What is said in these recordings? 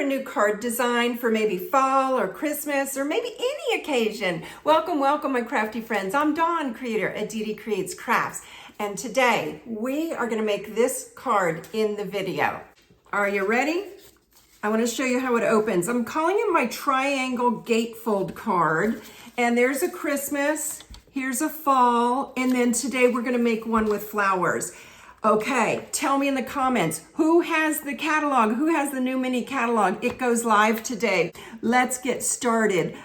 a new card design for maybe fall or Christmas or maybe any occasion? Welcome, welcome, my crafty friends. I'm Dawn, creator at Dee Creates Crafts. And today we are going to make this card in the video. Are you ready? I want to show you how it opens. I'm calling it my triangle gatefold card. And there's a Christmas, here's a fall, and then today we're going to make one with flowers. Okay, tell me in the comments, who has the catalog? Who has the new mini catalog? It goes live today. Let's get started.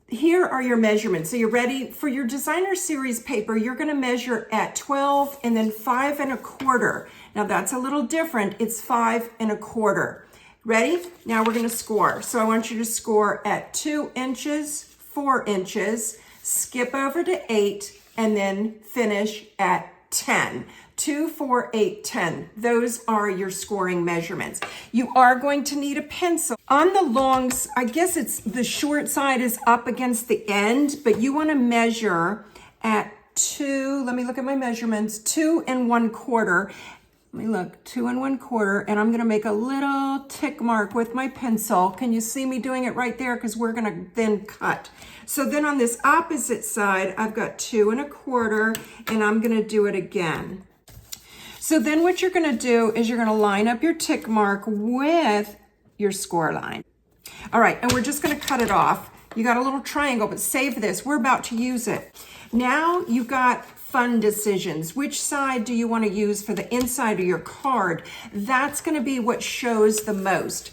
Here are your measurements. So you're ready for your designer series paper. You're gonna measure at 12 and then 5 1/4. Now that's a little different. It's 5 1/4. Ready? Now we're gonna score. So I want you to score at 2 inches, 4 inches, skip over to 8, and then finish at 10. 2, 4, 8, 10. Those are your scoring measurements. You are going to need a pencil. On the longs, I guess it's the short side is up against the end, but you want to measure at 2, let me look at my measurements, 2 1/4. Let me look, 2 1/4, and I'm going to make a little tick mark with my pencil. Can you see me doing it right there? Because we're going to then cut. So then on this opposite side, I've got 2 1/4, and I'm going to do it again. So then what you're going to do is you're going to line up your tick mark with your score line. All right, and we're just going to cut it off. You got a little triangle, but save this. We're about to use it. Now you've got fun decisions. Which side do you want to use for the inside of your card? That's going to be what shows the most.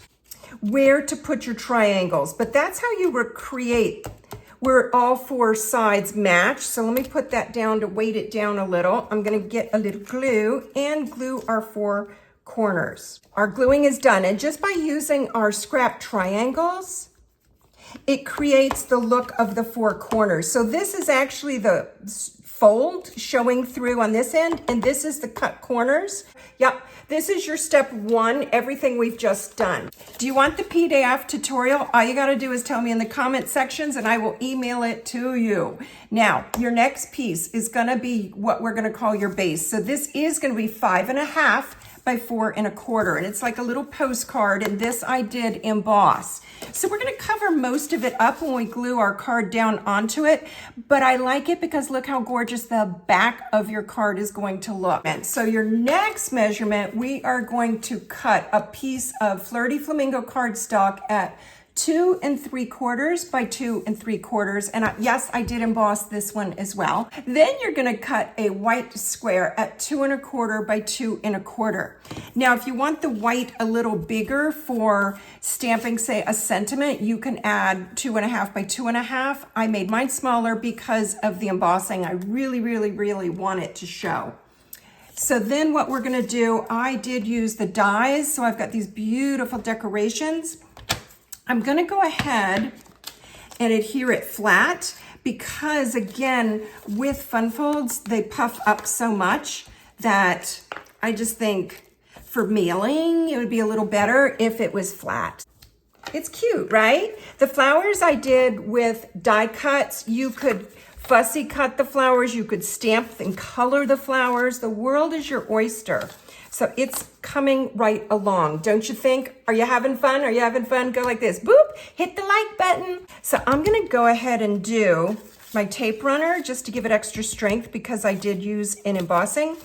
Where to put your triangles, but that's how you recreate where all 4 sides match. So let me put that down to weight it down a little. I'm going to get a little glue and glue our 4 corners. Our gluing is done, and just by using our scrap triangles, it creates the look of the 4 corners. So this is actually the fold showing through on this end, and this is the cut corners. Yep, this is your step 1, everything we've just done. Do you want the PDF tutorial? All you gotta do is tell me in the comment sections and I will email it to you. Now, your next piece is gonna be what we're gonna call your base. So this is gonna be 5 1/2 by 4 1/4, and it's like a little postcard, and this I did emboss. So we're gonna cover most of it up when we glue our card down onto it, but I like it because look how gorgeous the back of your card is going to look. And so your next measurement, we are going to cut a piece of Flirty Flamingo cardstock at 2 3/4 by 2 3/4, and yes, I did emboss this one as well. Then you're gonna cut a white square at 2 1/4 by 2 1/4. Now, if you want the white a little bigger for stamping, say, a sentiment, you can add 2 1/2 by 2 1/2. I made mine smaller because of the embossing. I really want it to show. So then what we're gonna do, I did use the dies, so I've got these beautiful decorations. I'm gonna go ahead and adhere it flat because, again, with fun folds, they puff up so much that I just think for mailing, it would be a little better if it was flat. It's cute, right? The flowers I did with die cuts. You could fussy cut the flowers, you could stamp and color the flowers. The world is your oyster. So it's coming right along, don't you think? Are you having fun? Are you having fun? Go like this, boop, hit the like button. So I'm gonna go ahead and do my tape runner just to give it extra strength because I did use an embossing.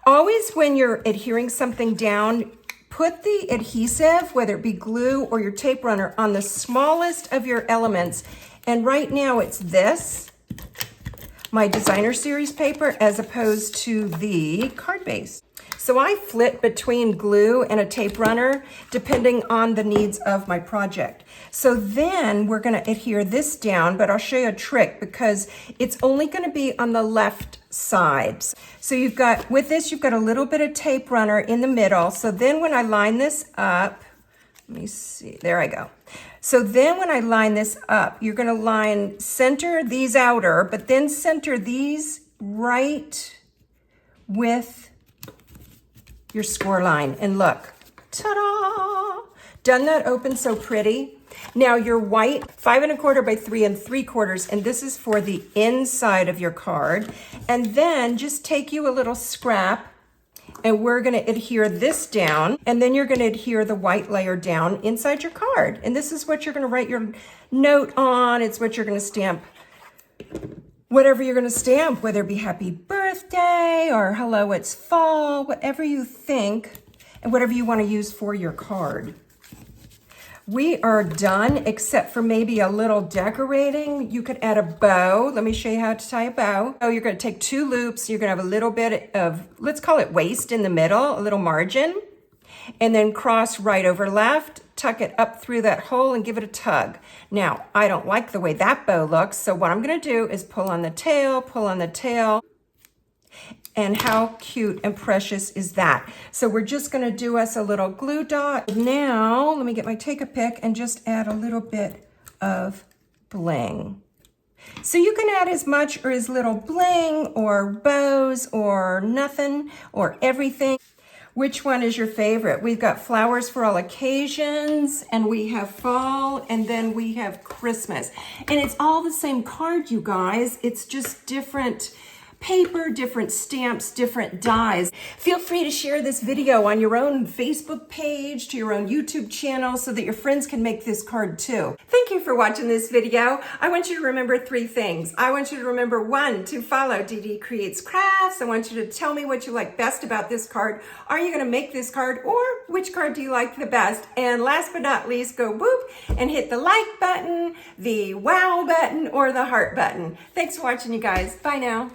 Always when you're adhering something down, put the adhesive, whether it be glue or your tape runner, on the smallest of your elements. And right now it's this, my designer series paper, as opposed to the card base. So I flip between glue and a tape runner depending on the needs of my project. So then we're gonna adhere this down, but I'll show you a trick because it's only gonna be on the left sides. So you've got, with this, you've got a little bit of tape runner in the middle. So then when I line this up, let me see, there I go. So then when I line this up, you're gonna center these outer, but then center these right with your score line. And look, ta-da! Doesn't that open so pretty? Now your white, 5 1/4 by 3 3/4, and this is for the inside of your card. And then just take you a little scrap and we're gonna adhere this down, and then you're gonna adhere the white layer down inside your card. And this is what you're gonna write your note on. It's what you're gonna stamp, whatever you're gonna stamp, whether it be happy birthday or hello, it's fall, whatever you think, and whatever you wanna use for your card. We are done, except for maybe a little decorating. You could add a bow. Let me show you how to tie a bow. Oh, you're gonna take 2 loops. You're gonna have a little bit of, let's call it waist in the middle, a little margin, and then cross right over left, tuck it up through that hole and give it a tug. Now, I don't like the way that bow looks, so what I'm gonna do is pull on the tail, and how cute and precious is that? So we're just gonna do us a little glue dot. Now, let me get my Take-A-Pick and just add a little bit of bling. So you can add as much or as little bling or bows or nothing or everything. Which one is your favorite? We've got flowers for all occasions, and we have fall, and then we have Christmas. And it's all the same card, you guys. It's just different paper, different stamps, different dies. Feel free to share this video on your own Facebook page, to your own YouTube channel, so that your friends can make this card too. Thank you for watching this video. I want you to remember 3 things. I want you to remember 1, to follow DD Creates Crafts. I want you to tell me what you like best about this card. Are you gonna make this card, or which card do you like the best? And last but not least, go whoop and hit the like button, the wow button, or the heart button. Thanks for watching, you guys. Bye now.